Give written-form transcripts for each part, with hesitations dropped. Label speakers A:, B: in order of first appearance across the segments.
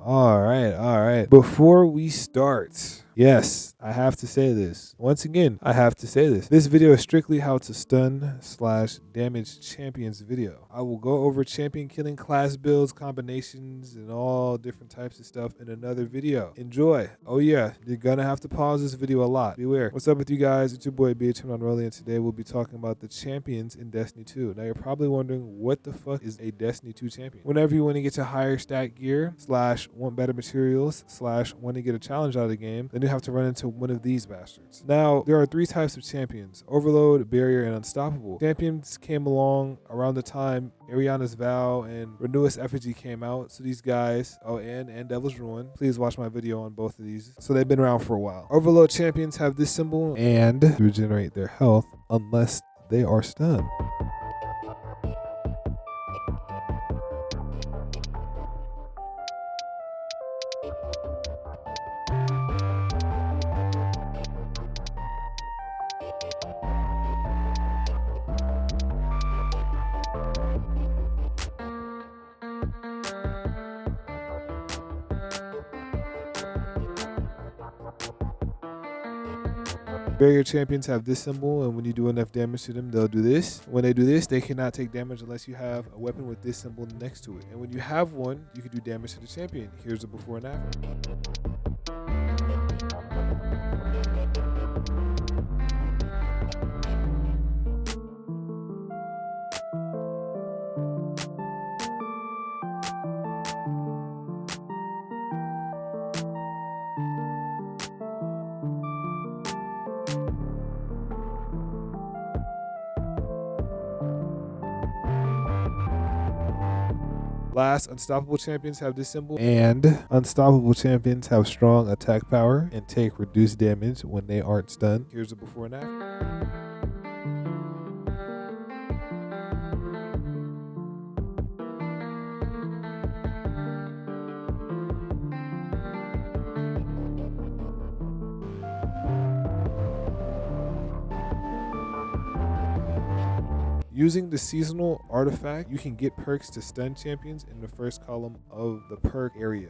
A: All right. Before we start, yes, I have to say this. Once again, I have to say this. This video is strictly how to stun / damage champions video. I will go over champion killing class builds, combinations, and all different types of stuff in another video. Enjoy. Oh yeah, you're gonna have to pause this video a lot. Beware. What's up with you guys? It's your boy BH and today we'll be talking about the champions in Destiny 2. Now you're probably wondering, what the fuck is a Destiny 2 champion? Whenever you want to get to higher stat gear / want better materials / want to get a challenge out of the game, then you have to run into one of these bastards. Now, there are three types of champions: Overload, Barrier, and Unstoppable. Champions came along around the time Ariana's Vow and Ruinous Effogy came out. So these guys, and Devil's Ruin, please watch my video on both of these. So they've been around for a while. Overload champions have this symbol and regenerate their health unless they are stunned. Barrier champions have this symbol, and when you do enough damage to them, they'll do this. When they do this, they cannot take damage unless you have a weapon with this symbol next to it. And when you have one, you can do damage to the champion. Here's a before and after. Last, Unstoppable champions have this symbol, and Unstoppable champions have strong attack power and take reduced damage when they aren't stunned. Here's a before and after. Using the seasonal artifact, you can get perks to stun champions in the first column of the perk area.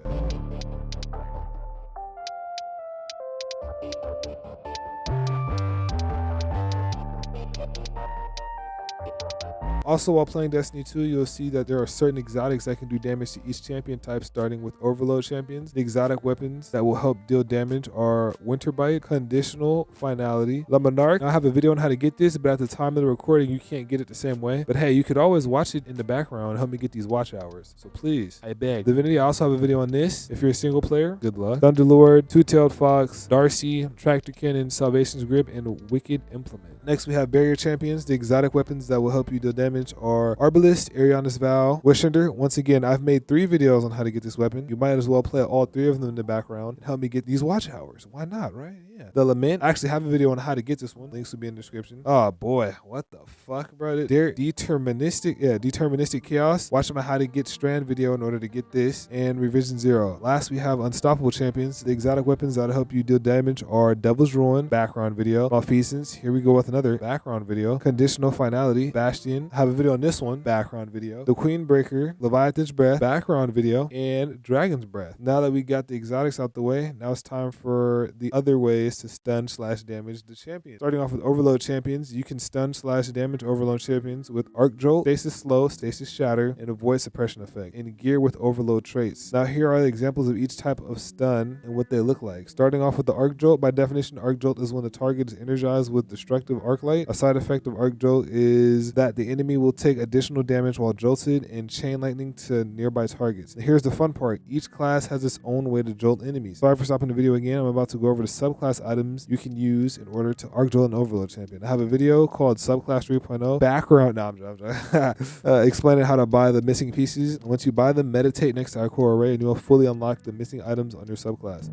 A: Also, while playing Destiny 2, you'll see that there are certain exotics that can do damage to each champion type, starting with Overload champions. The exotic weapons that will help deal damage are Winterbite, Conditional, Finality, the Monarque. Now, I have a video on how to get this, but at the time of the recording, you can't get it the same way. But hey, you could always watch it in the background and help me get these watch hours. So please, I beg. Divinity, I also have a video on this. If you're a single player, good luck. Thunderlord, Two-Tailed Fox, Darcy, Tractor Cannon, Salvation's Grip, and Wicked Implement. Next, we have Barrier champions. The exotic weapons that will help you deal damage are Arbalist, Ariana's Vow, Wishender. Once again, I've made 3 videos on how to get this weapon. You might as well play all 3 of them in the background and help me get these watch hours. Why not, right? Yeah. The Lament, I actually have a video on how to get this one. Links will be in the description. Oh boy, what the fuck, bro? Deterministic Chaos. Watch my how to get Strand video in order to get this, and Revision 0. Last, we have Unstoppable champions. The exotic weapons that help you deal damage are Devil's Ruin, background video, Malfeasance. Here we go with another background video, Conditional Finality, Bastion. I have a video on this one, background video, the Queen Breaker, Leviathan's Breath, background video, and Dragon's Breath. Now that we got the exotics out the way, now it's time for the other ways to stun / damage the champion. Starting off with Overload champions, you can stun / damage Overload champions with Arc Jolt, Stasis Slow, Stasis Shatter, and Avoid Suppression Effect, and gear with Overload traits. Now here are the examples of each type of stun and what they look like. Starting off with the Arc Jolt, by definition, Arc Jolt is when the target is energized with destructive arc light. A side effect of Arc Jolt is that the enemy will take additional damage while jolted and chain lightning to nearby targets. Now here's the fun part. Each class has its own way to jolt enemies. Sorry for stopping the video again. I'm about to go over the subclass items you can use in order to Arc Jolt an Overload champion. I have a video called Subclass 3.0 background. Explaining how to buy the missing pieces. Once you buy them, meditate next to our core array and you'll fully unlock the missing items on your subclass.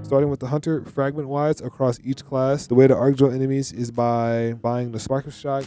A: Starting with the hunter, fragment wise across each class, the way to arc drill enemies is by buying the spark of shock,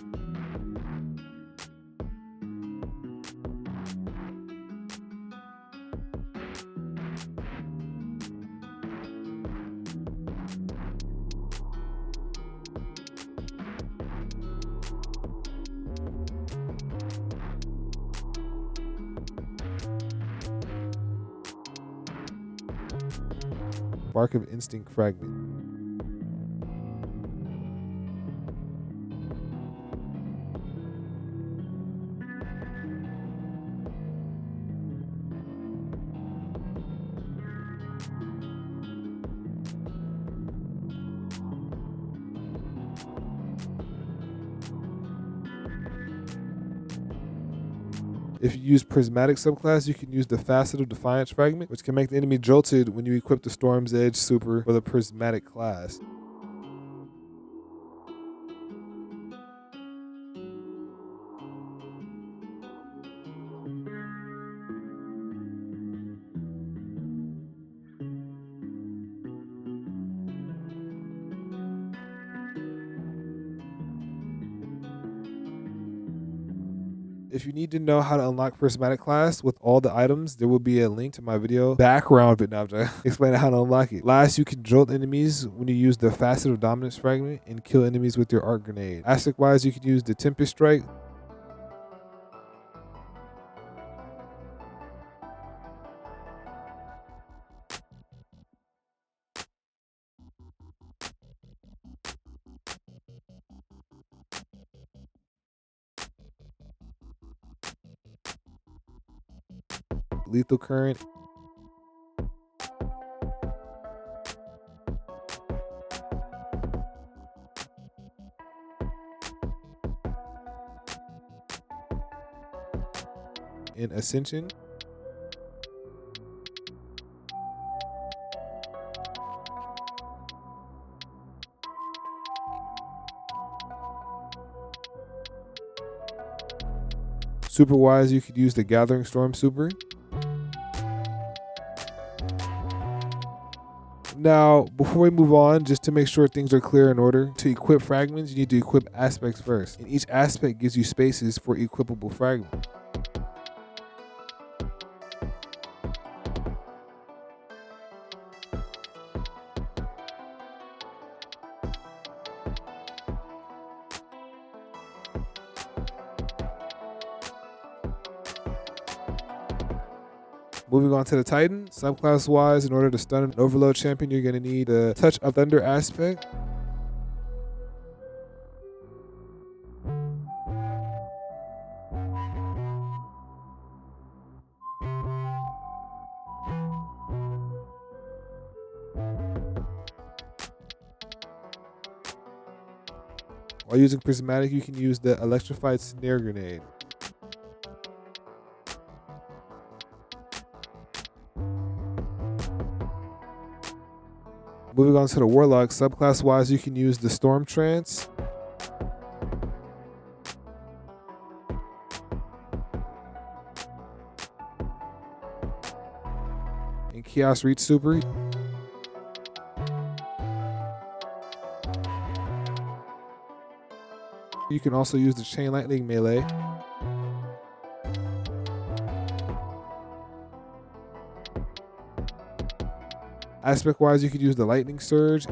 A: Spark of Instinct fragment. If you use Prismatic subclass, you can use the Facet of Defiance fragment, which can make the enemy jolted when you equip the Storm's Edge super for the Prismatic class. If you need to know how to unlock Prismatic class with all the items, there will be a link to my video background video explaining how to unlock it. Last, you can jolt enemies when you use the Facet of Dominance fragment and kill enemies with your arc grenade. Aspect wise, you can use the Tempest Strike, Lethal Current, and Ascension. Super wise, you could use the Gathering Storm super. Now, before we move on, just to make sure things are clear in order, to equip fragments, you need to equip aspects first. And each aspect gives you spaces for equipable fragments. Moving on to the Titan, subclass wise, in order to stun an overload champion, you're going to need a Touch of Thunder aspect. While using Prismatic, you can use the Electrified Snare Grenade. Moving on to the Warlock, subclass wise, you can use the Storm Trance, and Chaos Reach super. You can also use the Chain Lightning melee. Aspect wise, you could use the Lightning Surge.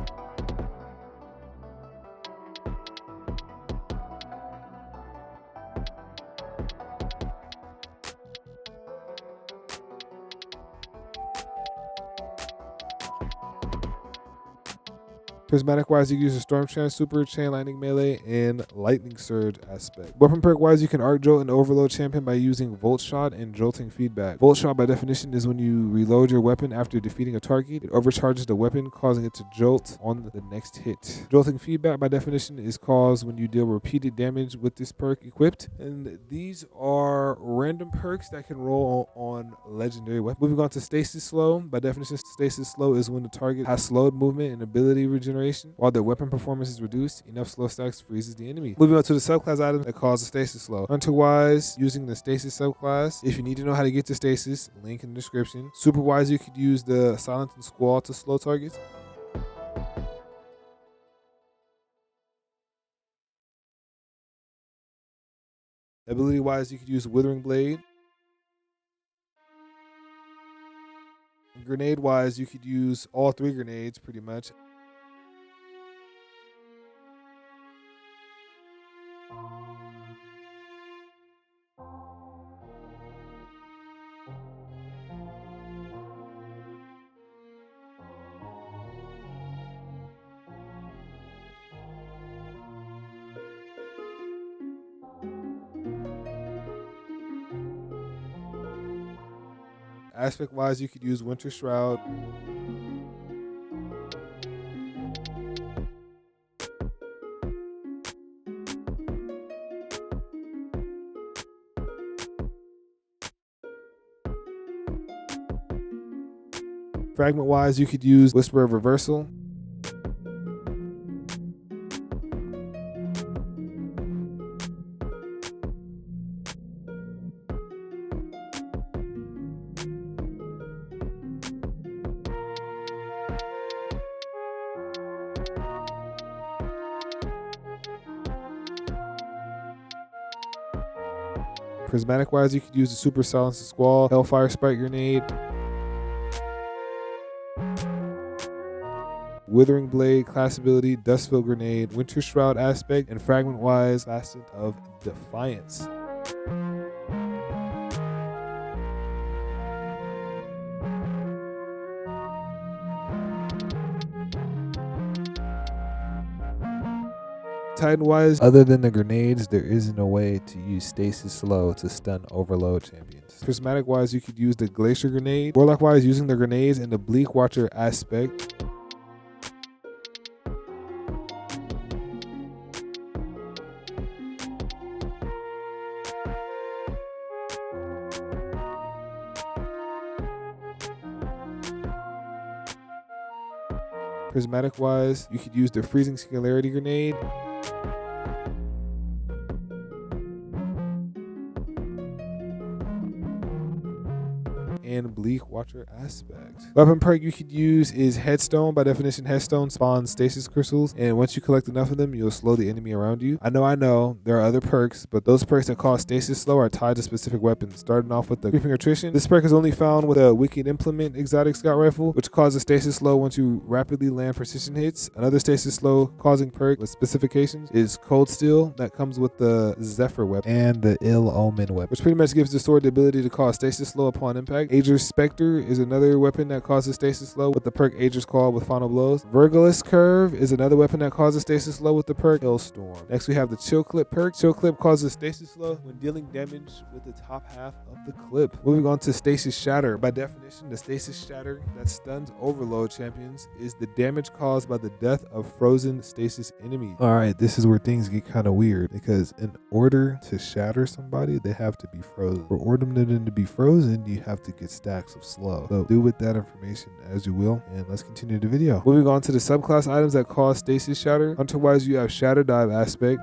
A: Prismatic wise, you can use the Storm Trance super, Chain Lightning melee, and Lightning Surge aspect. Weapon perk wise, you can arc jolt an overload champion by using Volt Shot and Jolting Feedback. Volt Shot by definition is when you reload your weapon after defeating a target. It overcharges the weapon, causing it to jolt on the next hit. Jolting Feedback by definition is caused when you deal repeated damage with this perk equipped. And these are random perks that can roll on legendary weapons. Moving on to Stasis Slow. By definition, Stasis Slow is when the target has slowed movement and ability regeneration. While their weapon performance is reduced, enough slow stacks freezes the enemy. Moving on to the subclass items that cause the Stasis Slow. Hunter wise, using the Stasis subclass. If you need to know how to get to Stasis, link in the description. Super wise, you could use the Silence and Squall to slow targets. Ability wise, you could use Withering Blade. Grenade wise, you could use all 3 grenades pretty much. Aspect wise, you could use Winter Shroud. Fragment wise, you could use Whisper of Reversal. Prismatic wise, you could use the Super Silence Squall, Hellfire Spike Grenade, Withering Blade, class ability, Dustfield Grenade, Winter Shroud aspect, and fragment wise, Bastion of Defiance. Titan wise, other than the grenades, there isn't a way to use Stasis slow to stun overload champions. Prismatic wise, you could use the Glacier Grenade. Warlock wise, using the grenades and the Bleak Watcher aspect. Prismatic wise, you could use the Freezing Singularity Grenade. And Bleak Watcher aspect. Weapon perk you could use is Headstone. By definition, Headstone spawns stasis crystals, and once you collect enough of them, you'll slow the enemy around you. I know, there are other perks, but those perks that cause stasis slow are tied to specific weapons. Starting off with the Creeping Attrition. This perk is only found with a Wicked Implement exotic scout rifle, which causes stasis slow once you rapidly land precision hits. Another stasis slow causing perk with specifications is Cold Steel, that comes with the Zephyr weapon and the Ill Omen weapon, which pretty much gives the sword the ability to cause stasis slow upon impact. Ager's Spectre is another weapon that causes stasis slow with the perk Ager's Call with final blows. Vergilus Curve is another weapon that causes stasis slow with the perk Hailstorm. Next we have the Chill Clip perk. Chill Clip causes stasis slow when dealing damage with the top half of the clip. Moving on to Stasis Shatter. By definition, the Stasis Shatter that stuns overload champions is the damage caused by the death of frozen stasis enemies. Alright, this is where things get kind of weird, because in order to shatter somebody, they have to be frozen. For order them to be frozen, you have to get stacks of slow. So do with that information as you will, and let's continue the video. Moving on to the subclass items that cause Stasis Shatter. Hunter wise, you have Shatter Dive aspect.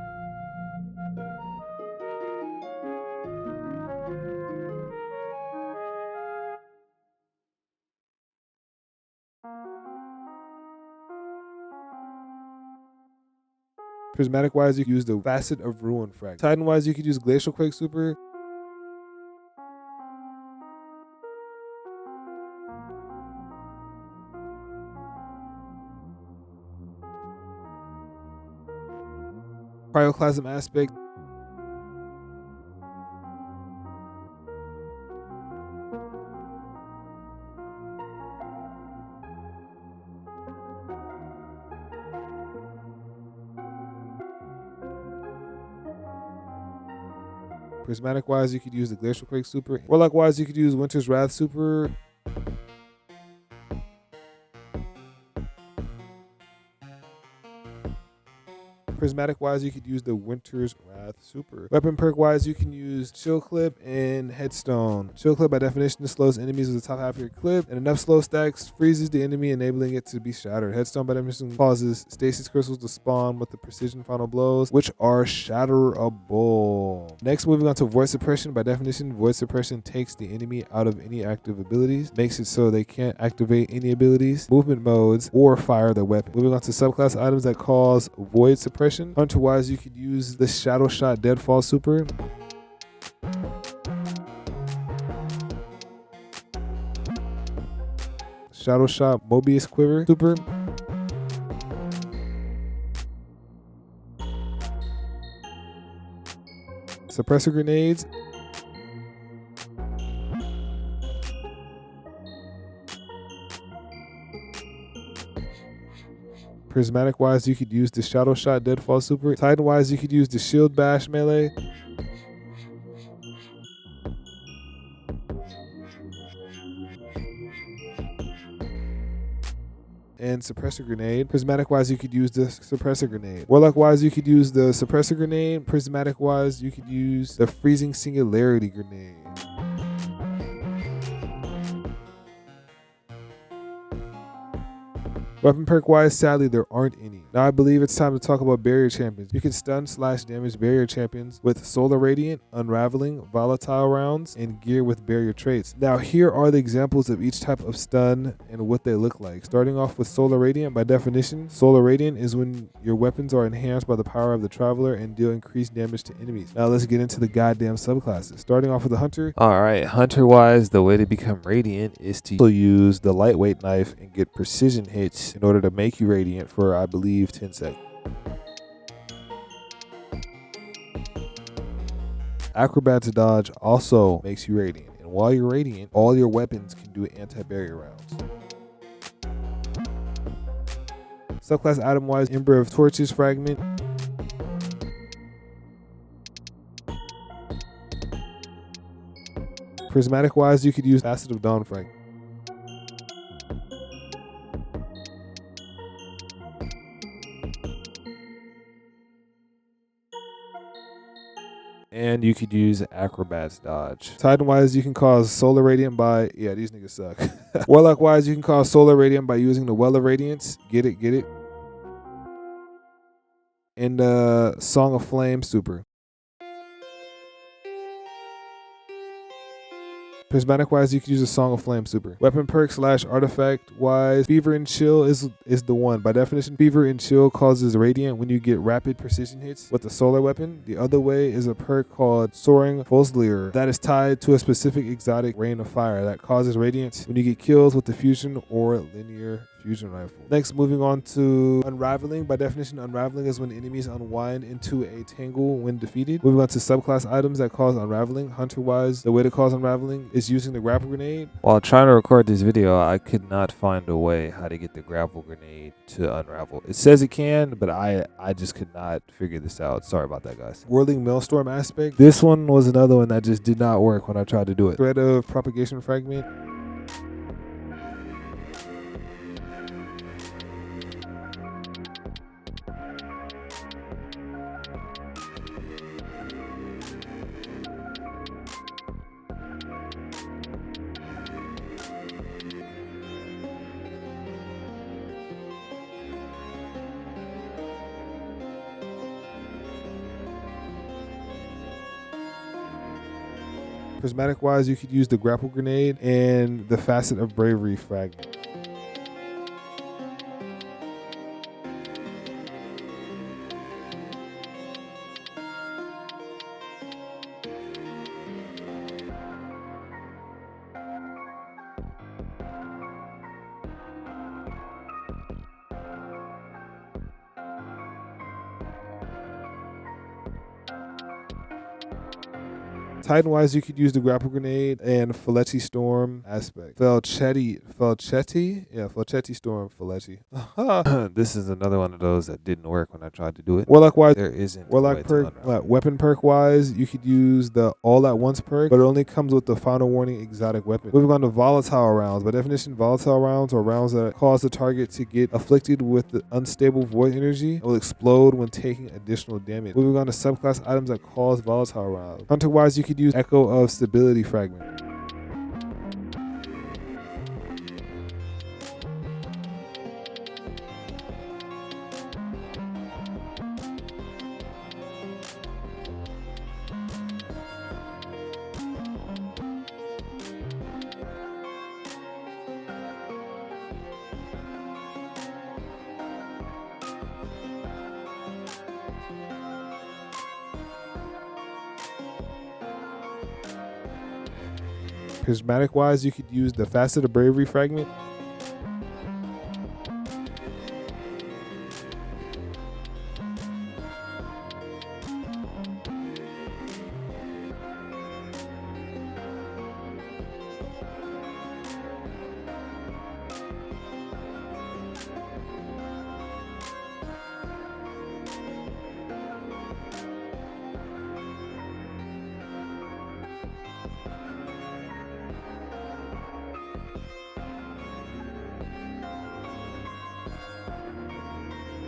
A: Prismatic wise, you can use the Facet of Ruin frag. Titan wise, you could use Glacial Quake Super. Cryoclasm aspect. Prismatic wise, you could use the Glacial Quake Super. Warlock wise, you could use Winter's Wrath Super. Prismatic wise, you could use the Winter's Wrath Super. Weapon perk wise, you can use Chill Clip and Headstone. Chill Clip by definition slows enemies with the top half of your clip, and enough slow stacks freezes the enemy, enabling it to be shattered. Headstone by definition causes stasis crystals to spawn with the precision final blows, which are shatterable. Next, moving on to Void Suppression. By definition, Void Suppression takes the enemy out of any active abilities, makes it so they can't activate any abilities, movement modes, or fire their weapon. Moving on to subclass items that cause Void Suppression. Hunter wise, you could use the Shadow Shot Deadfall Super. Shadow Shot Mobius Quiver super. Suppressor Grenades. Prismatic wise, you could use the Shadow Shot Deadfall super. Titan wise, you could use the Shield Bash melee. And Suppressor Grenade. Prismatic wise, you could use the Suppressor Grenade. Warlock wise, you could use the Suppressor Grenade. Prismatic wise, you could use the Freezing Singularity Grenade. Weapon perk wise, sadly there aren't any. Now I believe it's time to talk about barrier champions. You can stun/damage barrier champions with Solar Radiant, Unraveling, Volatile rounds, and gear with barrier traits. Now here are the examples of each type of stun and what they look like. Starting off with Solar Radiant, by definition, Solar Radiant is when your weapons are enhanced by the power of the Traveler and deal increased damage to enemies. Now let's get into the goddamn subclasses. Starting off with the Hunter. Alright, Hunter wise, the way to become Radiant is to use the Lightweight Knife and get precision hits in order to make you Radiant for, I believe, 10 seconds. Acrobat's Dodge also makes you Radiant, and while you're Radiant, all your weapons can do anti-barrier rounds. Subclass item-wise, Ember of Torches Fragment. Prismatic-wise, you could use Facet of Dawn Fragment. And you could use Acrobat's Dodge. Titan wise, you can cause Solar Radiant by, yeah, these niggas suck. Warlock wise, you can cause Solar Radiant by using the Well of Radiance. Get it. And Song of Flame super. Prismatic wise, you can use a Song of Flame super. Weapon perk / artifact wise, Fever and Chill is the one. By definition, Fever and Chill causes Radiant when you get rapid precision hits with the solar weapon. The other way is a perk called Soaring Fusilier that is tied to a specific exotic Rain of Fire that causes Radiant when you get kills with the fusion or linear fusion rifle. Next, moving on to Unraveling. By definition, Unraveling is when enemies unwind into a tangle when defeated. Moving on to subclass items that cause Unraveling. Hunter wise, the way to cause Unraveling is using the Grapple Grenade. While trying to record this video, I could not find a way how to get the Grapple Grenade to unravel. It says it can, but I just could not figure this out. Sorry about that, guys. Whirling Maelstrom aspect. This one was another one that just did not work when I tried to do it. Thread of Propagation Fragment. Prismatic wise, you could use the Grapple Grenade and the Facet of Bravery Fragment. Titan wise, you could use the Grapple Grenade and Felechi Storm aspect. Felchetti Storm Felechi. This is another one of those that didn't work when I tried to do it. Warlock wise, there isn't. Warlock perk, weapon perk wise, you could use the All at Once perk, but it only comes with the Final Warning exotic weapon. Moving on to volatile rounds. By definition, volatile rounds are rounds that cause the target to get afflicted with the unstable void energy and will explode when taking additional damage. Moving on to subclass items that cause volatile rounds. Hunter wise, you could use Echo of Stability Fragment. Prismatic wise, you could use the Facet of Bravery Fragment.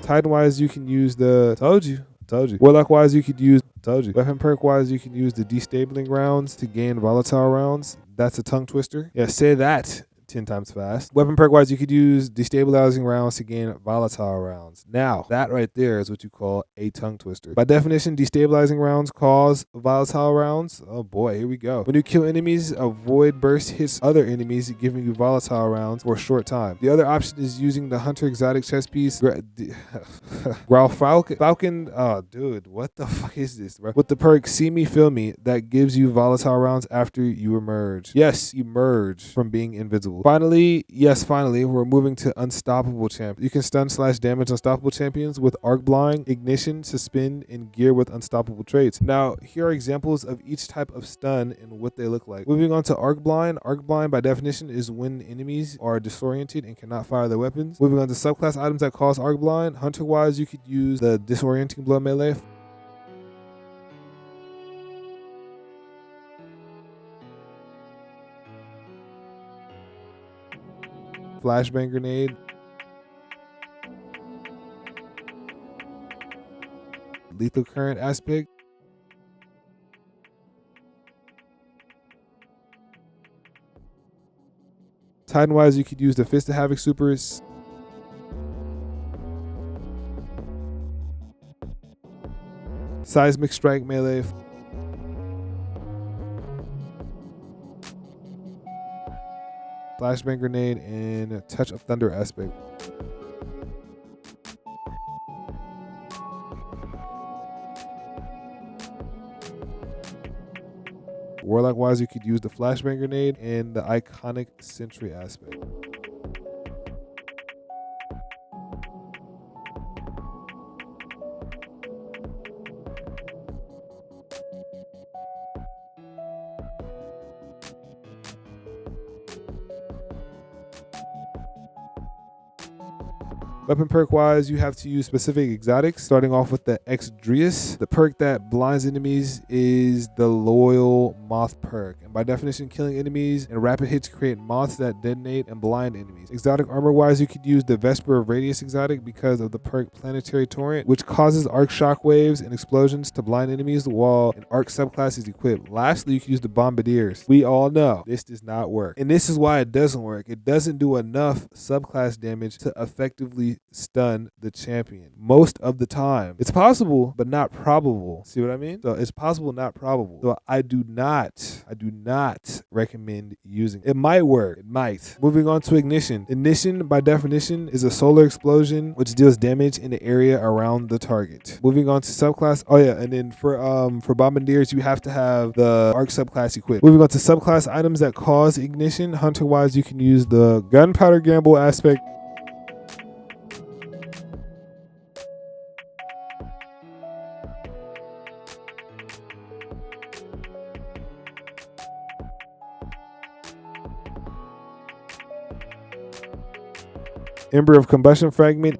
A: Titan wise, you can use the told you. Warlock wise, you could use Weapon perk wise, you can use the destabling rounds to gain volatile rounds. That's a tongue twister. Yeah, say that 10 times fast. Weapon perk wise, you could use destabilizing rounds to gain volatile rounds. Now, that right there is what you call a tongue twister. By definition, destabilizing rounds cause volatile rounds. Oh boy, here we go. When you kill enemies, a void burst hits other enemies, giving you volatile rounds for a short time. The other option is using the Hunter exotic chest piece, Growl Falcon. Oh, dude, what the fuck is this, bro? With the perk See Me, Feel Me, that gives you volatile rounds after you emerge. Yes, emerge from being invisible. Finally, we're moving to Unstoppable Champ. You can stun/damage Unstoppable champions with Arc Blind, Ignition, Suspend, and Gear with Unstoppable traits. Now, here are examples of each type of stun and what they look like. Moving on to Arc Blind. Arc Blind, by definition, is when enemies are disoriented and cannot fire their weapons. Moving on to subclass items that cause Arc Blind. Hunter-wise, you could use the Disorienting Blow melee. Flashbang Grenade, Lethal Current aspect, Titan wise, you could use the Fist of Havoc supers, Seismic Strike melee, Flashbang Grenade, and Touch of Thunder aspect. Warlock wise, you could use the Flashbang Grenade and the Iconic Sentry aspect. Weapon perk wise, you have to use specific exotics, starting off with the Exdreus. The perk that blinds enemies is the Loyal Moth perk. And by definition, killing enemies and rapid hits create moths that detonate and blind enemies. Exotic armor wise, you could use the Vesper of Radius exotic because of the perk Planetary Torrent, which causes arc shockwaves and explosions to blind enemies while an arc subclass is equipped. Lastly, you can use the Bombardiers. We all know this does not work. And this is why it doesn't work. It doesn't do enough subclass damage to effectively stun the champion most of the time. It's possible, but not probable. See what I mean? So it's possible, not probable. So I do not recommend using it. It might work. It might. Moving on to Ignition. Ignition, by definition, is a solar explosion which deals damage in the area around the target. Moving on to subclass. Oh yeah, and then for Bombardiers, you have to have the arc subclass equipped. Moving on to subclass items that cause ignition. Hunter wise, you can use the Gunpowder Gamble aspect, Ember of Combustion Fragment,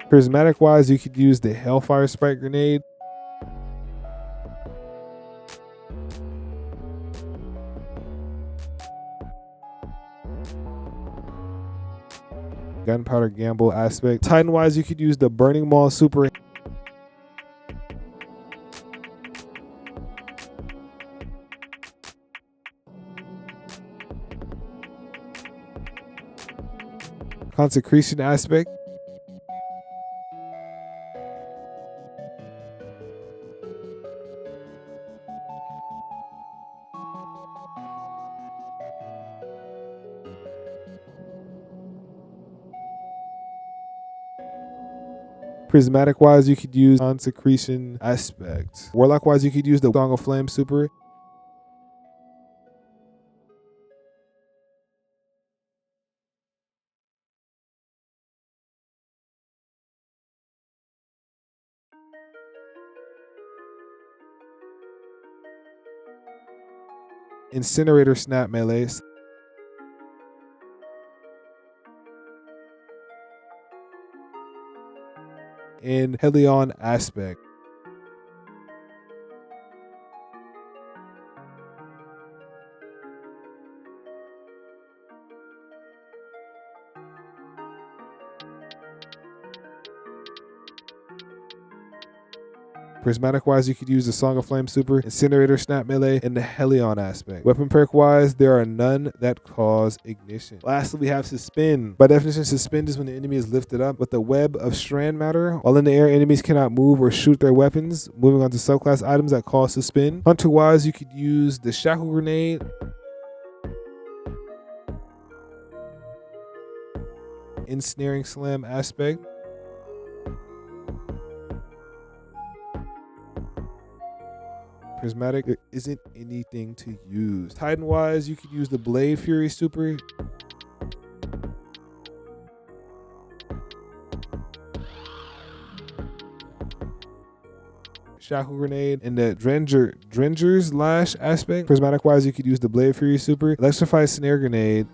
A: Prismatic wise, you could use the Hellfire Sprite Grenade, Gunpowder Gamble aspect. Titan wise, you could use the Burning Maul super, Consecration aspect, Prismatic wise, you could use Consecration aspect. Warlock wise, you could use the Song of Flame super, Incinerator Snap melees, and Helion aspect. Prismatic wise, you could use the Song of Flame super, Incinerator, Snap Melee, and the Helion aspect. Weapon perk wise, there are none that cause ignition. Lastly, we have Suspend. By definition, Suspend is when the enemy is lifted up with a web of Strand matter. While in the air, enemies cannot move or shoot their weapons. Moving on to subclass items that cause Suspend. Hunter wise, you could use the Shackle Grenade, Ensnaring Slam aspect, Prismatic, there isn't anything to use. Titan wise, you could use the Blade Fury super, Shackle Grenade, and the Drenger's Lash aspect. Prismatic wise, you could use the Blade Fury super, Electrified Snare Grenade,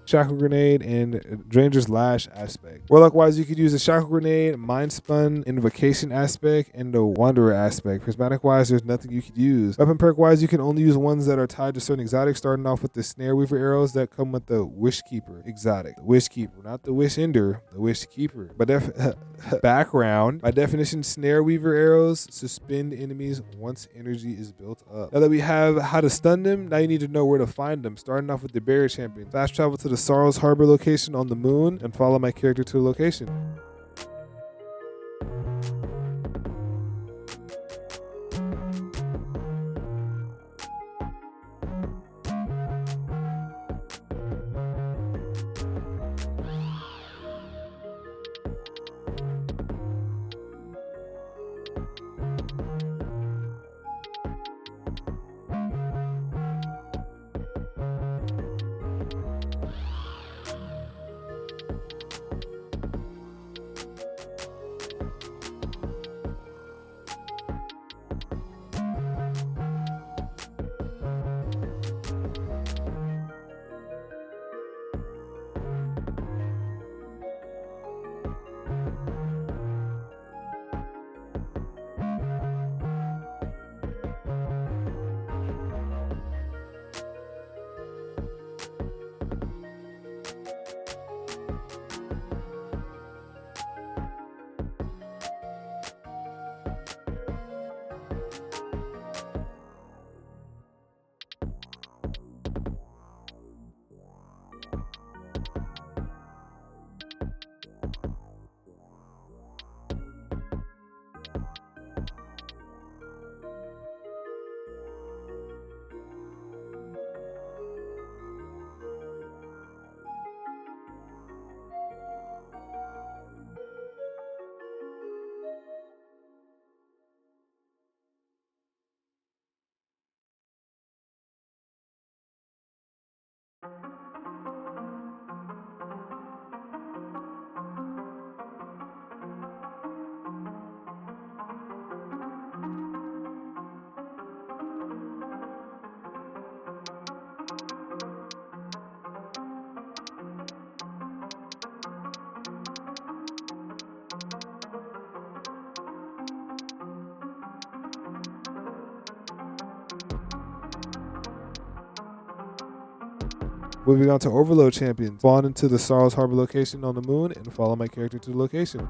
A: Shackle Grenade, and Dranger's Lash aspect. Warlock wise, you could use the Shackle Grenade, Mind Spun, Invocation aspect, and the Wanderer aspect. Prismatic wise, there's nothing you could use. Weapon perk wise, you can only use ones that are tied to certain exotics, starting off with the Snare Weaver arrows that come with the Wish Keeper exotic. The Wish Keeper, not the Wishender, the Wish Keeper. But background, by definition, Snare Weaver arrows suspend enemies once energy is built up. Now that we have how to stun them, now you need to know where to find them. Starting off with the Barrier Champion. Fast travel to the Sorrow's Harbor location on the moon and follow my character to the location. Moving on to Overload Champion. Spawn into the Sorrow's Harbor location on the moon and follow my character to the location.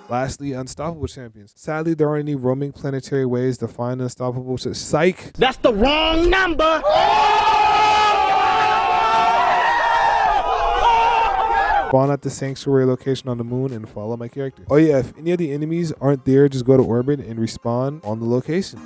A: Lastly, unstoppable champions. Sadly, there aren't any roaming planetary ways to find unstoppable. Psych!
B: That's the wrong number!
A: Spawn at the sanctuary location on the moon and follow my character. Oh yeah, if any of the enemies aren't there, just go to orbit and respawn on the location.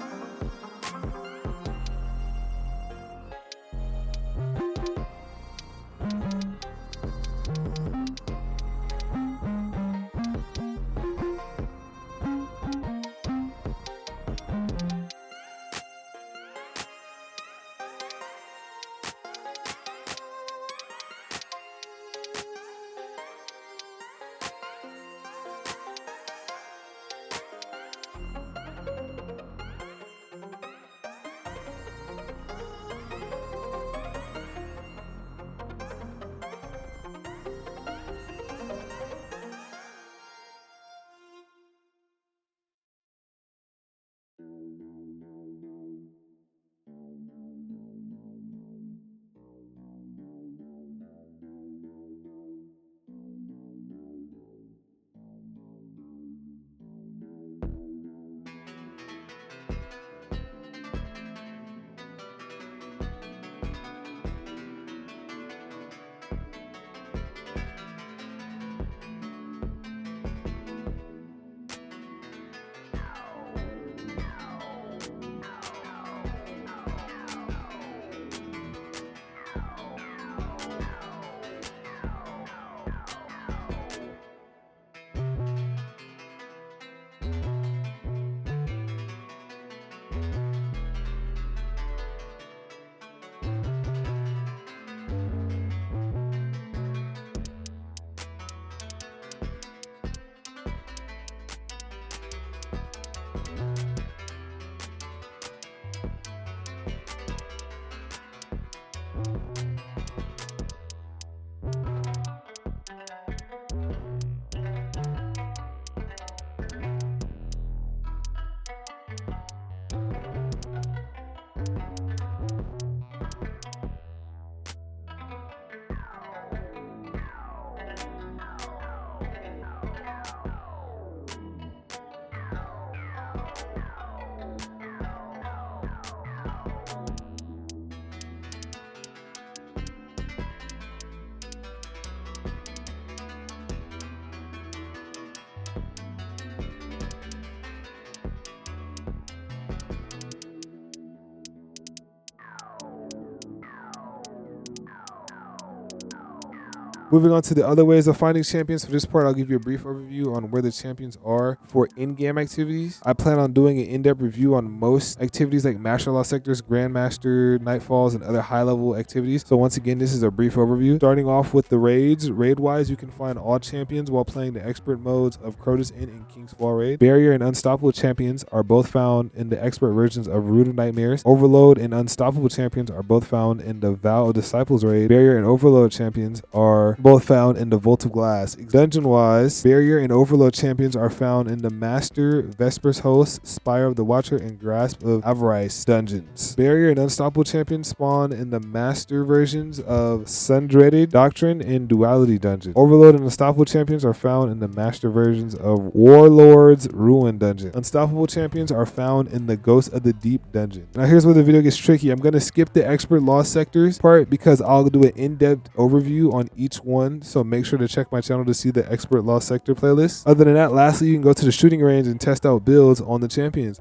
A: Moving on to the other ways of finding champions. For this part, I'll give you a brief overview on where the champions are for in-game activities. I plan on doing an in-depth review on most activities like Master Law Sectors, Grandmaster, Nightfalls, and other high-level activities. So once again, this is a brief overview. Starting off with the raids. Raid-wise, you can find all champions while playing the expert modes of Crotus Inn and King's Fall Raid. Barrier and Unstoppable champions are both found in the expert versions of Root of Nightmares. Overload and Unstoppable champions are both found in the Vow of Disciples raid. Barrier and Overload champions are both found in the Vault of Glass. Dungeon-wise, Barrier and Overload champions are found in the Master, Vespers Host, Spire of the Watcher, and Grasp of Avarice dungeons. Barrier and Unstoppable champions spawn in the Master versions of Sundreaded Doctrine and Duality dungeons. Overload and Unstoppable champions are found in the Master versions of Warlord's Ruin dungeon. Unstoppable champions are found in the Ghost of the Deep dungeon. Now here's where the video gets tricky. I'm going to skip the Expert Lost Sectors part because I'll do an in-depth overview on each one, so make sure to check my channel to see the Expert Lost Sector playlist. Other than that, lastly, you can go to the shooting range and test out builds on the champions.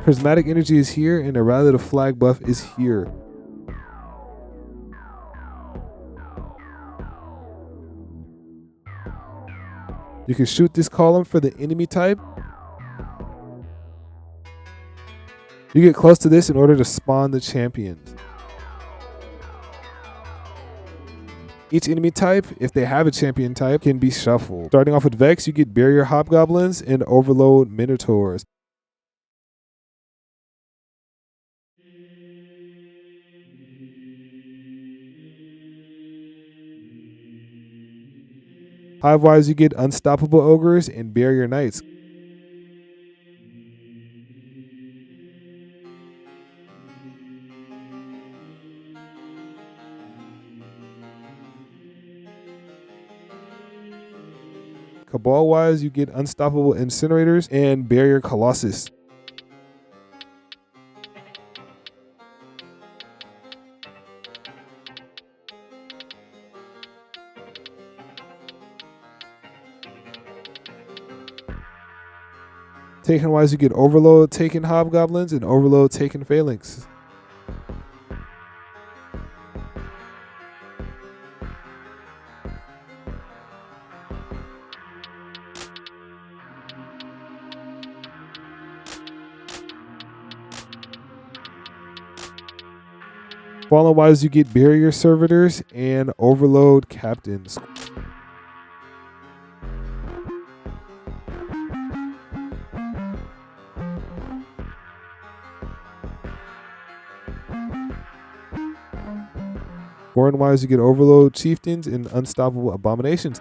A: Prismatic energy is here and the Rally the Flag buff is here. You can shoot this column for the enemy type. You get close to this in order to spawn the champions. Each enemy type, if they have a champion type, can be shuffled. Starting off with Vex, you get Barrier Hobgoblins and Overload Minotaurs. Hive-wise, you get Unstoppable Ogres and Barrier Knights. ball wise, you get Unstoppable Incinerators and Barrier Colossus. Taken wise, you get Overload, Taken Hobgoblins, and Overload, Taken Phalanx. Fallen wise, you get Barrier Servitors and Overload Captains. Foreign wise, you get Overload Chieftains and Unstoppable Abominations.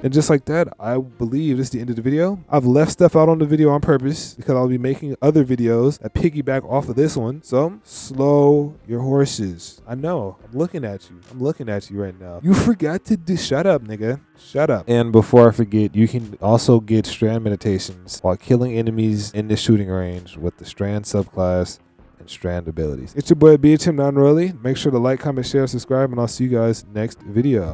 A: And just like that, I believe this is the end of the video. I've left stuff out on the video on purpose because I'll be making other videos that piggyback off of this one. So slow your horses. I know, I'm looking at you. I'm looking at you right now. You forgot to shut up, nigga. Shut up. And before I forget, you can also get Strand meditations while killing enemies in the shooting range with the Strand subclass and Strand abilities. It's your boy BHM Non-Royally. Make sure to like, comment, share, subscribe, and I'll see you guys next video.